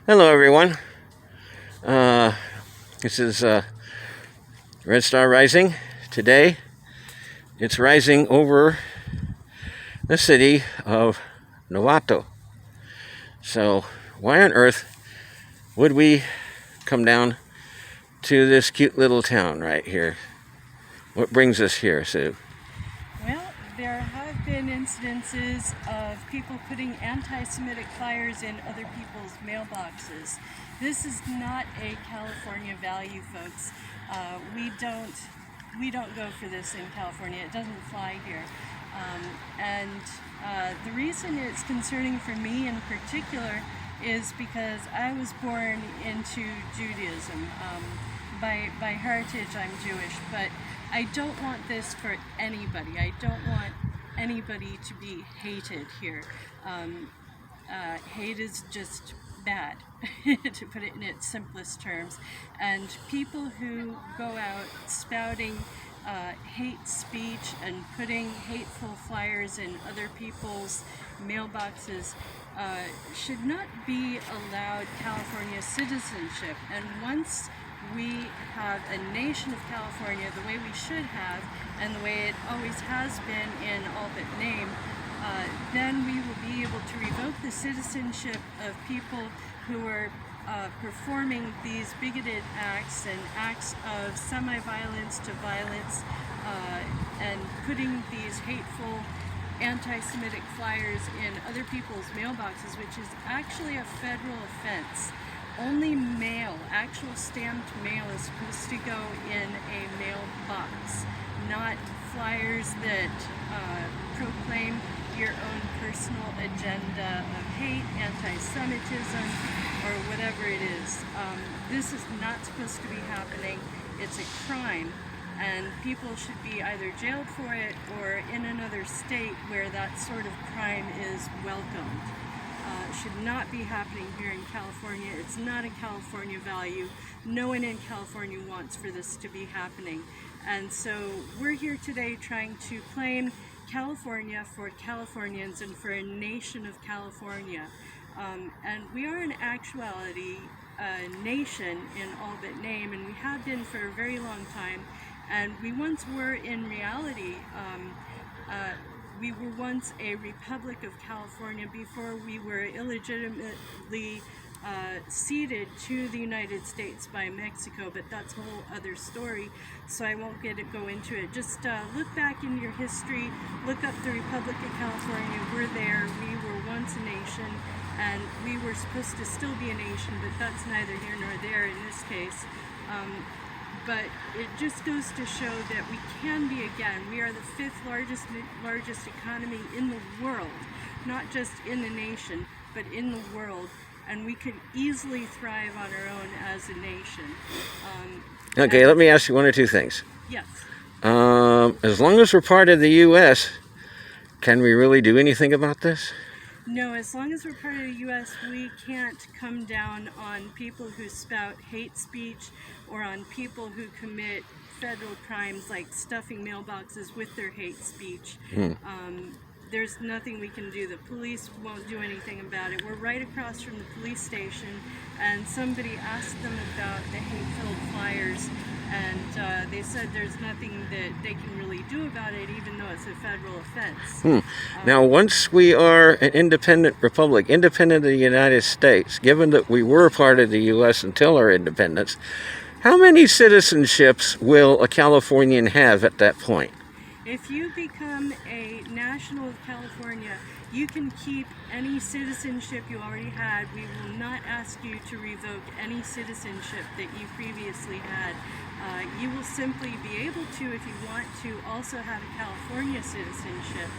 Hello, everyone. Uh, this is Red Star Rising. Today, it's rising over the city of Novato. So, why on earth would we come down to this cute little town right here? What brings us here, Sue? Well, there have been incidences of people putting anti-Semitic flyers in other people's mailboxes. This is not a California value, folks. We don't go for this in California. It doesn't fly here. The reason it's concerning for me in particular is because I was born into Judaism. By heritage, I'm Jewish, but I don't want this for anybody. I don't want anybody to be hated here. Hate is just bad, to put it in its simplest terms. And people who go out spouting hate speech and putting hateful flyers in other people's mailboxes should not be allowed California citizenship. And once we have a nation of California the way we should have, and the way it always has been in all but name, then we will be able to revoke the citizenship of people who are performing these bigoted acts and acts of semi-violence to violence, and putting these hateful anti-Semitic flyers in other people's mailboxes, which is actually a federal offense. Only mail, actual stamped mail, is supposed to go in a mailbox, not flyers that proclaim your own personal agenda of hate, anti-Semitism, or whatever it is. This is not supposed to be happening. It's a crime, and people should be either jailed for it or in another state where that sort of crime is welcomed. Should not be happening here in California. It's not a California value. No one in California wants for this to be happening. And so we're here today trying to claim California for Californians and for a nation of California. And we are in actuality a nation in all but name, and we have been for a very long time. And we once were in reality. We were once a Republic of California before we were illegitimately ceded to the United States by Mexico, but that's a whole other story, so I won't go into it. Just look back in your history, look up the Republic of California. We're there. We were once a nation, and we were supposed to still be a nation, but that's neither here nor there in this case. But it just goes to show that we can be again. We are the fifth largest economy in the world, not just in the nation, but in the world. And we could easily thrive on our own as a nation. Okay, let me ask you one or two things. Yes. As long as we're part of the U.S., can we really do anything about this? No, as long as we're part of the U.S., we can't come down on people who spout hate speech or on people who commit federal crimes like stuffing mailboxes with their hate speech. There's nothing we can do. The police won't do anything about it. We're right across from the police station, and somebody asked them about the hate-filled flyers, and they said there's nothing that they can really do about it, even though it's a federal offense. Now, once we are an independent republic, independent of the United States, given that we were part of the U.S. until our independence, how many citizenships will a Californian have at that point? If you become a national of California, you can keep any citizenship you already had. We will not ask you to revoke any citizenship that you previously had. You will simply be able to, if you want to, also have a California citizenship.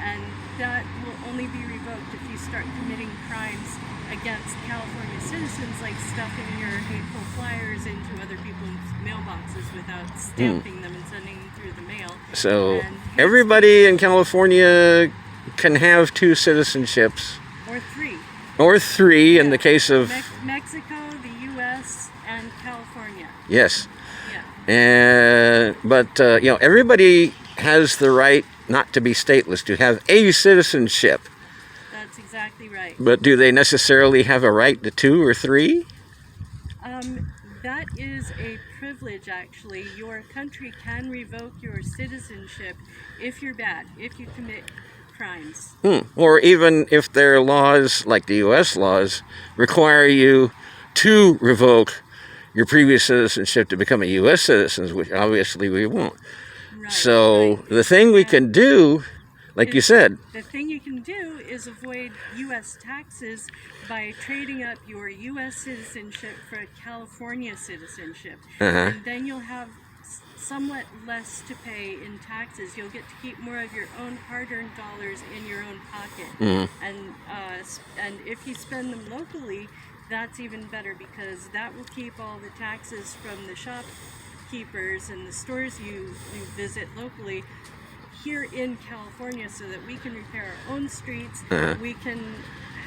And that will only be revoked if you start committing crimes against California citizens, like stuffing your hateful flyers into other people's mailboxes without stamping them and sending them through the mail. So everybody in California can have two citizenships. Or three. Or three in the case of Mexico, the U.S., and California. Yes. Yeah. But everybody has the right not to be stateless, to have a citizenship. That's exactly right. right. But do they necessarily have a right to 2 or 3? That is a privilege, actually. Your country can revoke your citizenship if you're bad, if you commit crimes. Or even if their laws, like the U.S. laws, require you to revoke your previous citizenship to become a U.S. citizen, which obviously we won't. Right, So right. the thing we can do, like you said, The thing you can do is avoid U.S. taxes by trading up your U.S. citizenship for a California citizenship. And then you'll have somewhat less to pay in taxes. You'll get to keep more of your own hard-earned dollars in your own pocket. And if you spend them locally, that's even better, because that will keep all the taxes from the shopkeepers and the stores you visit locally here in California, so that we can repair our own streets, we can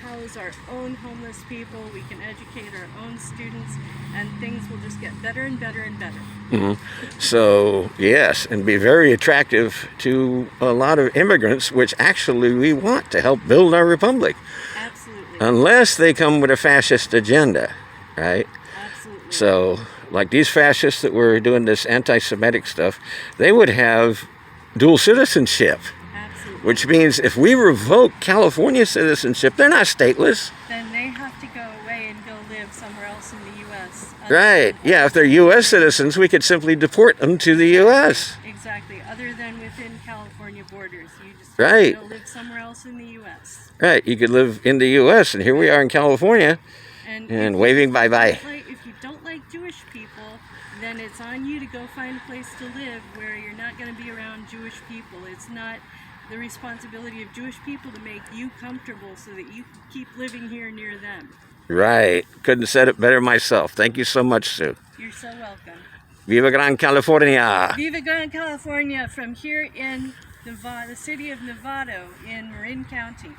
house our own homeless people, we can educate our own students, and things will just get better and better and better. So, yes, and be very attractive to a lot of immigrants, which actually we want to help build our republic. Absolutely. Unless they come with a fascist agenda, right? Absolutely. So, like these fascists that were doing this anti-Semitic stuff, they would have dual citizenship. Absolutely. Which means if we revoke California citizenship, they're not stateless. Then they have to go away and go live somewhere else in the U.S. Right. Yeah, if they're U.S. citizens, we could simply deport them to the U.S. Exactly. Other than within California borders. You just Right. go live somewhere else in the U.S. Right. You could live in the U.S., and here we are in California, and waving bye-bye. If you don't like Jewish people, then it's on you to go find a place to live where you're not going to be around Jewish people. It's not the responsibility of Jewish people to make you comfortable so that you can keep living here near them. Right. Couldn't have said it better myself. Thank you so much, Sue. You're so welcome. Viva Gran California! Viva Gran California from here in Novato, the city of Novato in Marin County.